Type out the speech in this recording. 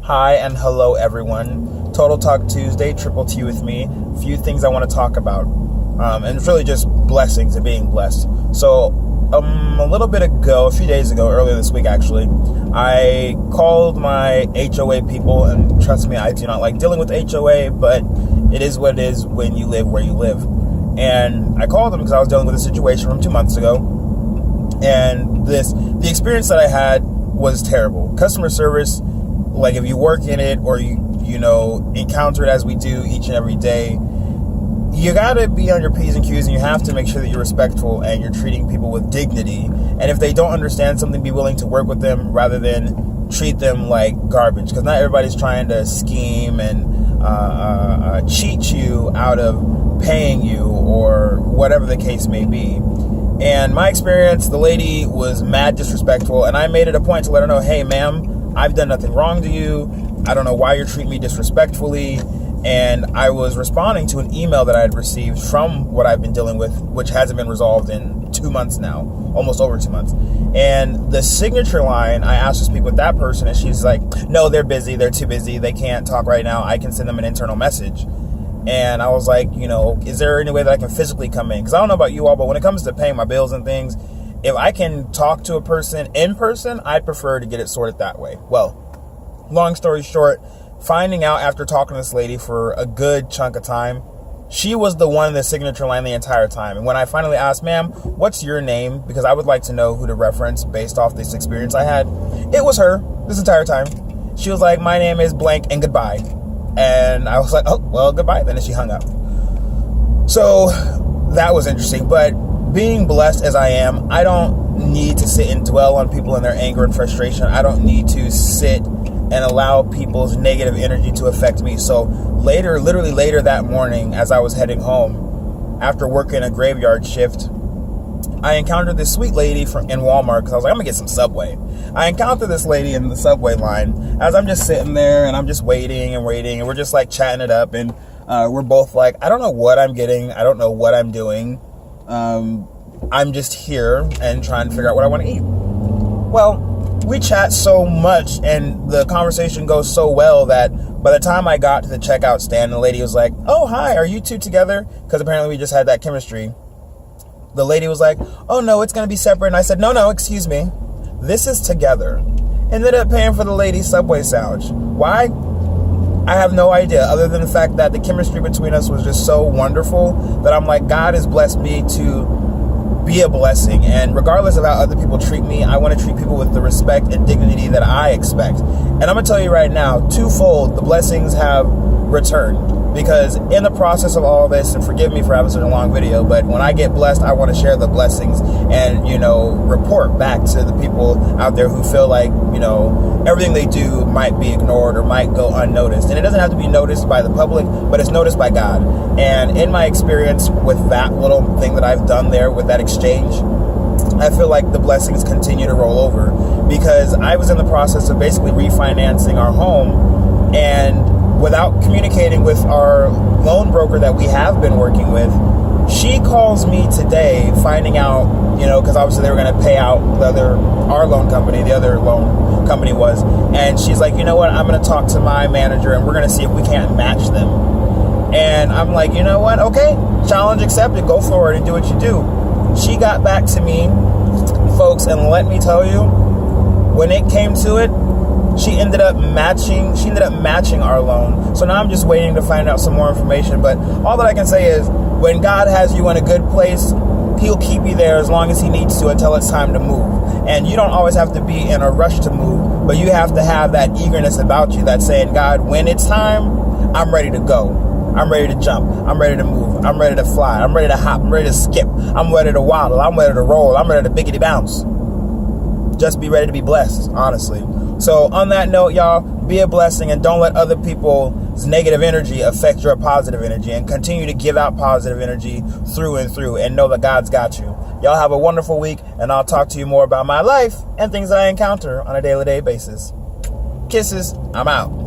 Hi and hello everyone. Total Talk Tuesday, Triple T with me. A few things I want to talk about. And it's really just blessings and being blessed. So, a little bit ago, a few days ago, earlier this week actually, I called my HOA people, and trust me, I do not like dealing with HOA, but it is what it is when you live where you live. And I called them because I was dealing with a situation from 2 months ago. And the experience that I had was terrible. Customer service, like if you work in it or you encounter it as we do each and every day, you gotta be on your P's and Q's, and you have to make sure that you're respectful and you're treating people with dignity. And if they don't understand something, be willing to work with them rather than treat them like garbage, because not everybody's trying to scheme and cheat you out of paying you or whatever the case may be. And my experience, the lady was mad disrespectful, and I made it a point to let her know, hey ma'am, I've done nothing wrong to you. I don't know why you're treating me disrespectfully. And I was responding to an email that I had received from what I've been dealing with, which hasn't been resolved in 2 months now, almost over 2 months. And the signature line, I asked to speak with that person, and she's like, no, they're busy. They're too busy. They can't talk right now. I can send them an internal message. And I was like, is there any way that I can physically come in? Because I don't know about you all, but when it comes to paying my bills and things, if I can talk to a person in person, I'd prefer to get it sorted that way. Well, long story short, finding out after talking to this lady for a good chunk of time, she was the one in the signature line the entire time. And when I finally asked, ma'am, what's your name? Because I would like to know who to reference based off this experience I had. It was her this entire time. She was like, my name is blank and goodbye. And I was like, oh, well, goodbye then. And she hung up. So that was interesting. But being blessed as I am, I don't need to sit and dwell on people and their anger and frustration. I don't need to sit and allow people's negative energy to affect me. So literally later that morning, as I was heading home, after working a graveyard shift, I encountered this sweet lady in Walmart, because I was like, I'm gonna get some Subway. I encountered this lady in the Subway line as I'm just sitting there and I'm just waiting, and we're just like chatting it up, and we're both like, I don't know what I'm getting, I don't know what I'm doing. I'm just here and trying to figure out what I want to eat. Well, we chat so much and the conversation goes so well that by the time I got to the checkout stand, the lady was like, oh, hi, are you two together? Because apparently we just had that chemistry. The lady was like, oh, no, it's going to be separate. And I said, no, excuse me. This is together. Ended up paying for the lady's Subway sandwich. Why? I have no idea, other than the fact that the chemistry between us was just so wonderful that I'm like, God has blessed me to be a blessing. And regardless of how other people treat me, I want to treat people with the respect and dignity that I expect. And I'm going to tell you right now, twofold, the blessings have returned. Because in the process of all this, and forgive me for having such a long video, but when I get blessed, I want to share the blessings and, report back to the people out there who feel like, everything they do might be ignored or might go unnoticed. And it doesn't have to be noticed by the public, but it's noticed by God. And in my experience with that little thing that I've done there with that exchange, I feel like the blessings continue to roll over, because I was in the process of basically refinancing our home, and without communicating with our loan broker that we have been working with, she calls me today finding out, because obviously they were going to pay out our loan company, the other loan company was, and she's like, you know what, I'm going to talk to my manager and we're going to see if we can't match them. And I'm like, you know what, okay, challenge accepted, go forward and do what you do. She got back to me, folks, and let me tell you, when it came to it, she ended up matching our loan. So now I'm just waiting to find out some more information. But all that I can say is, when God has you in a good place, He'll keep you there as long as He needs to until it's time to move. And you don't always have to be in a rush to move, but you have to have that eagerness about you that's saying, God, when it's time, I'm ready to go. I'm ready to jump. I'm ready to move. I'm ready to fly. I'm ready to hop. I'm ready to skip. I'm ready to waddle. I'm ready to roll. I'm ready to biggity bounce. Just be ready to be blessed, honestly. So on that note, y'all, be a blessing and don't let other people's negative energy affect your positive energy, and continue to give out positive energy through and through, and know that God's got you. Y'all have a wonderful week, and I'll talk to you more about my life and things that I encounter on a daily basis. Kisses. I'm out.